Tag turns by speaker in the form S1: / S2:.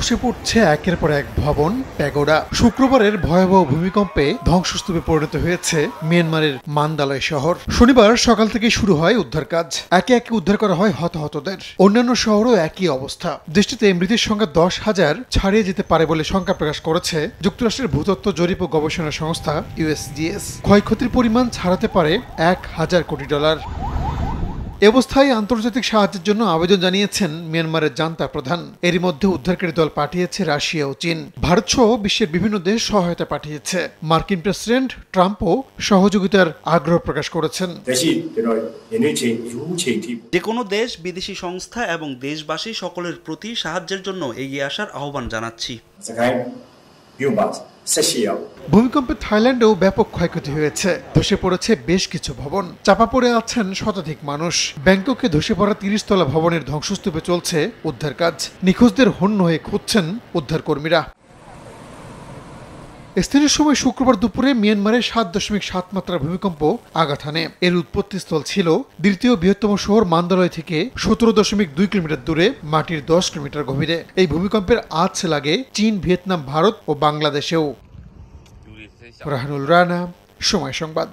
S1: ধসে পড়ছে একের পর এক ভবন, প্যাগোডা। শুক্রবারের ভয়াবহ ভূমিকম্পে ধ্বংসস্তূপে পরিণত হয়েছে মিয়ানমারের মান্দালয় শহর। শনিবার সকাল থেকে শুরু হয় উদ্ধার কাজ। একে একে উদ্ধার করা হয় হতাহতদের। অন্যান্য শহরও একই অবস্থা। দেশটিতে মৃতের সংখ্যা 10,000 ছাড়িয়ে যেতে পারে বলে শঙ্কা প্রকাশ করেছে যুক্তরাষ্ট্রের ভূতত্ত্ব জরিপ ও গবেষণা সংস্থা USGS। ক্ষয়ক্ষতির পরিমাণ ছাড়াতে পারে $1,000 কোটি। এ অবস্থায় আন্তর্জাতিক সাহায্যের জন্য আবেদন জানিয়েছেন মিয়ানমারের জান্তা প্রধান। এরই মধ্যে উদ্ধারকারী দল পাঠিয়েছে রাশিয়া ও চীন। ভারত সহ বিশ্বের বিভিন্ন দেশ সহায়তা পাঠিয়েছে। মার্কিন প্রেসিডেন্ট ট্রাম্পও সহযোগিতার আগ্রহ প্রকাশ করেছেন।
S2: যে কোনো দেশ, বিদেশি সংস্থা এবং দেশবাসী সকলের প্রতি সাহায্যের জন্য এগিয়ে আসার আহ্বান জানাচ্ছি।
S1: ভূমিকম্পে থাইল্যান্ডেও ব্যাপক ক্ষয়ক্ষতি হয়েছে। ধসে পড়েছে বেশ কিছু ভবন, চাপা পড়ে আছেন শতাধিক মানুষ। ব্যাংককে ধসে পড়া 30 তলা ভবনের ধ্বংসস্তূপে চলছে উদ্ধার কাজ। নিখোঁজদের হন্য হয়ে খুঁজছেন উদ্ধারকর্মীরা। স্থানীয় সময় শুক্রবার দুপুরে মিয়ানমারের 7.7 মাত্রার ভূমিকম্প আঘাত হানে। এর উৎপত্তিস্থল ছিল দ্বিতীয় বৃহত্তম শহর মান্দালয় থেকে 17.2 কিলোমিটার দূরে, মাটির 10 কিলোমিটার গভীরে। এই ভূমিকম্পের আঁচ লাগে চীন, ভিয়েতনাম, ভারত ও বাংলাদেশেও। রাহানুল রানা, সময় সংবাদ।